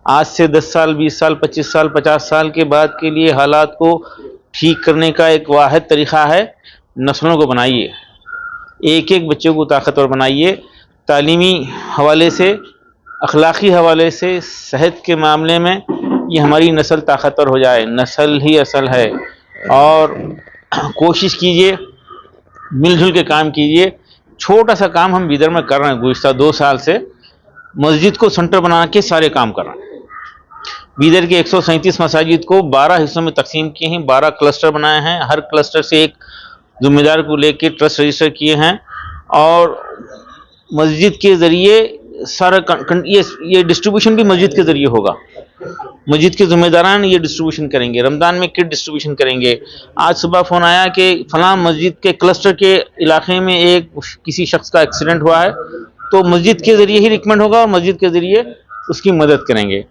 آج سے 10 سال 20 سال 25 سال 50 سال کے بعد کے لیے حالات کو ٹھیک کرنے کا ایک واحد طریقہ ہے، نسلوں کو بنائیے، ایک ایک بچے کو طاقتور بنائیے، تعلیمی حوالے سے، اخلاقی حوالے سے، صحت کے معاملے میں یہ ہماری نسل طاقتور ہو جائے، نسل ہی اصل ہے۔ اور کوشش کیجئے، مل جل کے کام کیجئے۔ چھوٹا سا کام ہم بیدر میں کر رہے ہیں، گزشتہ 2 سال سے مسجد کو سنٹر بنا کے سارے کام کر رہے ہیں۔ بیدر کے 137 مساجد کو 12 حصوں میں تقسیم کیے ہیں، 12 کلسٹر بنائے ہیں، ہر کلسٹر سے ایک ذمہ دار کو لے کے ٹرسٹ رجسٹر کیے ہیں، اور مسجد کے ذریعے سارا یہ ڈسٹریبیوشن بھی مسجد کے ذریعے ہوگا، مسجد کے ذمہ داران یہ ڈسٹریبیوشن کریں گے، رمضان میں کٹ ڈسٹریبیوشن کریں گے۔ آج صبح فون آیا کہ فلاں مسجد کے کلسٹر کے علاقے میں ایک کسی شخص کا ایکسیڈنٹ ہوا ہے، تو مسجد کے ذریعے ہی ریکمنڈ ہوگا اور مسجد کے ذریعے اس کی مدد کریں گے۔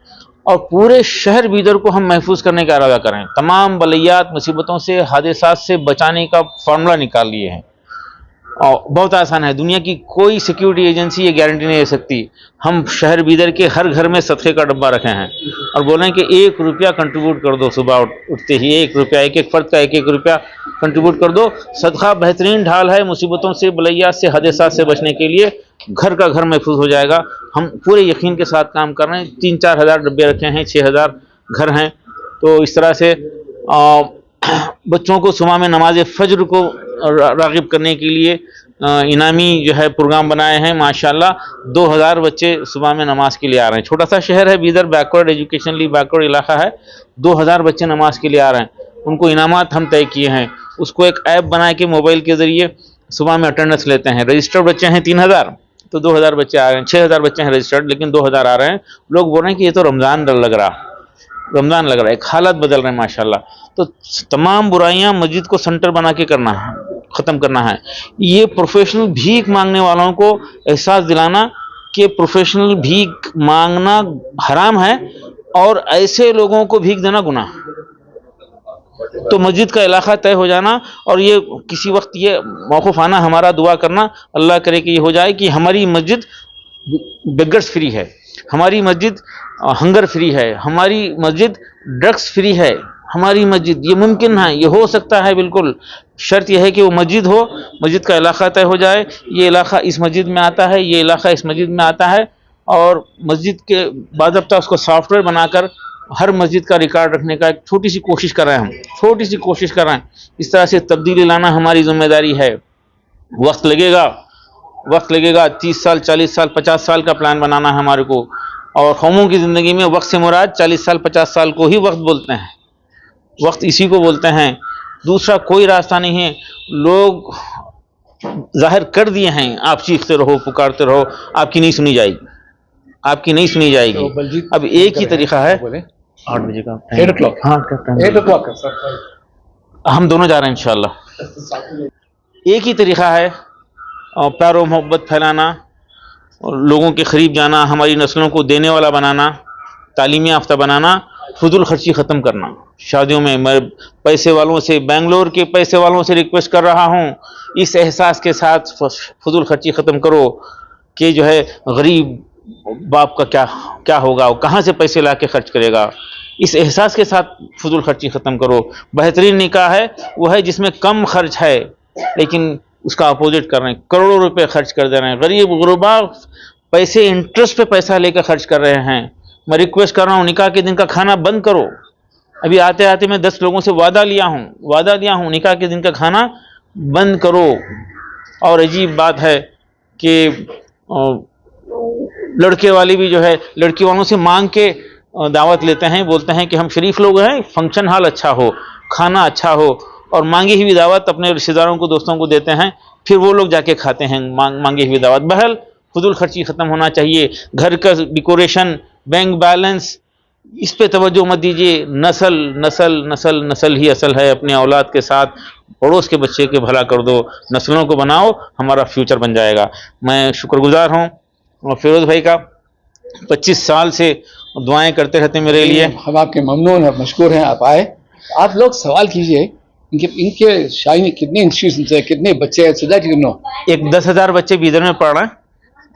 اور پورے شہر بیدر کو ہم محفوظ کرنے کا ارادہ کریں، تمام بلیات مصیبتوں سے حادثات سے بچانے کا فارمولہ نکال لیے ہیں، اور بہت آسان ہے، دنیا کی کوئی سیکیورٹی ایجنسی یہ گارنٹی نہیں دے سکتی۔ ہم شہر بیدر کے ہر گھر میں صدقے کا ڈبہ رکھے ہیں اور بول رہے ہیں کہ 1 روپیہ کنٹریبیوٹ کر دو، صبح اٹھتے ہی 1 روپیہ، ایک ایک فرد کا 1 روپیہ کنٹریبیوٹ کر دو۔ صدقہ بہترین ڈھال ہے مصیبتوں سے، بلیات سے، حادثات سے بچنے کے لیے، گھر کا گھر محفوظ ہو جائے گا۔ ہم پورے یقین کے ساتھ کام کر رہے ہیں، 3-4 ہزار ڈبے رکھے ہیں، 6,000 گھر ہیں، تو اس طرح سے بچوں کو صبح میں نماز فجر کو راغب کرنے کے لیے انعامی جو ہے پروگرام بنائے ہیں۔ ماشاءاللہ 2,000 بچے صبح میں نماز کے لیے آ رہے ہیں۔ چھوٹا سا شہر ہے بیدر، بیکورڈ ایجوکیشنلی بیکورڈ علاقہ ہے، 2,000 بچے نماز کے لیے آ رہے ہیں، ان کو انعامات ہم طے کیے ہیں۔ اس کو ایک ایپ بنا کے موبائل کے ذریعے صبح میں اٹینڈنس لیتے ہیں۔ رجسٹرڈ بچے ہیں 3,000، تو 2,000 بچے آ رہے ہیں، 6,000 بچے ہیں رجسٹرڈ، لیکن 2,000 آ رہے ہیں۔ لوگ بول رہے ہیں کہ یہ تو رمضان لگ رہا ہے، ایک حالت بدل رہے ہیں ماشاءاللہ۔ تو تمام برائیاں مسجد کو سنٹر بنا کے کرنا ہے، ختم کرنا ہے۔ یہ پروفیشنل بھیک مانگنے والوں کو احساس دلانا کہ پروفیشنل بھیک مانگنا حرام ہے اور ایسے لوگوں کو بھیک دینا گناہ۔ تو مسجد کا علاقہ طے ہو جانا، اور یہ کسی وقت یہ موقف آنا، ہمارا دعا کرنا، اللہ کرے کہ یہ ہو جائے کہ ہماری مسجد بیگرز فری ہے، ہماری مسجد ہنگر فری ہے، ہماری مسجد ڈرگس فری ہے، ہماری مسجد، یہ ممکن ہے، یہ ہو سکتا ہے بالکل۔ شرط یہ ہے کہ وہ مسجد ہو، مسجد کا علاقہ طے ہو جائے، یہ علاقہ اس مسجد میں آتا ہے، یہ علاقہ اس مسجد میں آتا ہے، اور مسجد کے باضابطہ اس کو سافٹ ویئر بنا کر ہر مسجد کا ریکارڈ رکھنے کا ایک چھوٹی سی کوشش کر رہے ہیں، ہم چھوٹی سی کوشش کر رہے ہیں۔ اس طرح سے تبدیلی لانا ہماری ذمہ داری ہے۔ وقت لگے گا، 30 سال 40 سال 50 سال کا پلان بنانا ہے ہمارے کو، اور قوموں کی زندگی میں وقت سے مراد 40 سال 50 سال کو ہی وقت بولتے ہیں، وقت اسی کو بولتے ہیں، دوسرا کوئی راستہ نہیں ہے۔ لوگ ظاہر کر دیے ہیں، آپ چیختے رہو، پکارتے رہو، آپ کی نہیں سنی جائے گی، آپ کی نہیں سنی جائے گی۔ اب ایک ہی طریقہ ہے، 8 بجے کا 8 o'clock، ہاں 8 o'clock سر، ہم دونوں جا رہے ہیں انشاءاللہ۔ ایک ہی طریقہ ہے پیار و محبت پھیلانا، اور لوگوں کے قریب جانا، ہماری نسلوں کو دینے والا بنانا، تعلیم یافتہ بنانا، فضول خرچی ختم کرنا۔ شادیوں میں میں پیسے والوں سے، بنگلور کے پیسے والوں سے ریکویسٹ کر رہا ہوں، اس احساس کے ساتھ فضول خرچی ختم کرو کہ جو ہے غریب باپ کا کیا ہوگا، وہ کہاں سے پیسے لا کے خرچ کرے گا، اس احساس کے ساتھ فضول خرچی ختم کرو۔ بہترین نکاح ہے وہ ہے جس میں کم خرچ ہے، لیکن اس کا اپوزٹ کر رہے ہیں، کروڑوں روپے خرچ کر دے رہے ہیں، غریب غربا پیسے انٹرسٹ پہ پیسہ لے کر خرچ کر رہے ہیں۔ میں ریکویسٹ کر رہا ہوں، نکاح کے دن کا کھانا بند کرو۔ ابھی آتے آتے میں 10 لوگوں سے وعدہ لیا ہوں، نکاح کے دن کا کھانا بند کرو۔ اور عجیب بات ہے کہ لڑکے والے بھی جو ہے لڑکی والوں سے مانگ کے دعوت لیتے ہیں، بولتے ہیں کہ ہم شریف لوگ ہیں، فنکشن ہال اچھا ہو، کھانا اچھا ہو، اور مانگی ہوئی دعوت اپنے رشتہ داروں کو، دوستوں کو دیتے ہیں، پھر وہ لوگ جا کے کھاتے ہیں مانگی ہوئی دعوت۔ بہرحال فضول خرچی ختم ہونا چاہیے۔ گھر کا ڈیکوریشن، بینک بیلنس، اس پہ توجہ مت دیجیے۔ نسل نسل نسل نسل ہی اصل ہے۔ اپنے اولاد کے ساتھ پڑوس کے بچے کے بھلا کر دو، نسلوں کو بناؤ، ہمارا فیوچر بن جائے گا۔ میں شکر گزار ہوں فیروز بھائی کا، 25 سال سے دعائیں کرتے رہتے میرے لیے۔ ہم آپ کے ممنون اور مشکور ہیں، آپ آئے۔ آپ لوگ سوال کیجئے، ان کے شاہی کتنے انسٹیٹیوشن ہیں، کتنے بچے ہیں، سو دیٹ یو نو۔ ایک 10,000 بچے بیدر میں پڑھ رہے ہیں،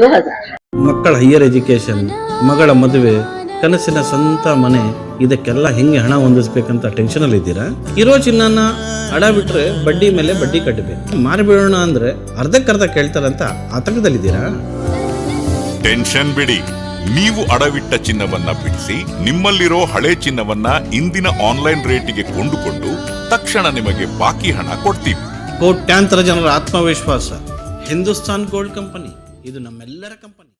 2000 ಮಕ್ಕಳ ಹೈಯರ್ ಎಜುಕೇಷನ್, ಮಗಳ ಮದುವೆ, ಕನಸಿನ ಸ್ವಂತ ಮನೆ, ಇದಕ್ಕೆಲ್ಲ ಹೆಂಗೆ ಹಣ ಹೊಂದಿಸ್ಬೇಕಂತ ಟೆನ್ಷನಲ್ಲಿ ಇದ್ದೀರಾ? ಇರೋ ಚಿನ್ನನ ಅಡ ಬಿಟ್ರೆ ಬಡ್ಡಿ ಮೇಲೆ ಬಡ್ಡಿ ಕಟ್ಟಬೇಕು, ಮಾರಿಬಿಡೋಣ ಅಂದ್ರೆ ಅರ್ಧಕ್ಕರ್ಧ ಕೇಳ್ತಾರಂತ ಆತಂಕದಲ್ಲಿದ್ದೀರಾ? ಟೆನ್ಷನ್ ಬಿಡಿ, ನೀವು ಅಡವಿಟ್ಟ ಚಿನ್ನವನ್ನ ಬಿಡಿಸಿ ನಿಮ್ಮಲ್ಲಿರೋ ಹಳೆ ಚಿನ್ನವನ್ನ ಇಂದಿನ ಆನ್ಲೈನ್ ರೇಟಿಗೆ ಕೊಂಡುಕೊಂಡು ತಕ್ಷಣ ನಿಮಗೆ ಬಾಕಿ ಹಣ ಕೊಡ್ತೀವಿ. ಕೋಟ್ಯಾಂತರ ಜನರ ಆತ್ಮವಿಶ್ವಾಸ ಹಿಂದೂಸ್ತಾನ್ ಗೋಲ್ಡ್ ಕಂಪನಿ, ಇದು ನಮ್ಮೆಲ್ಲರ ಕಂಪನಿ.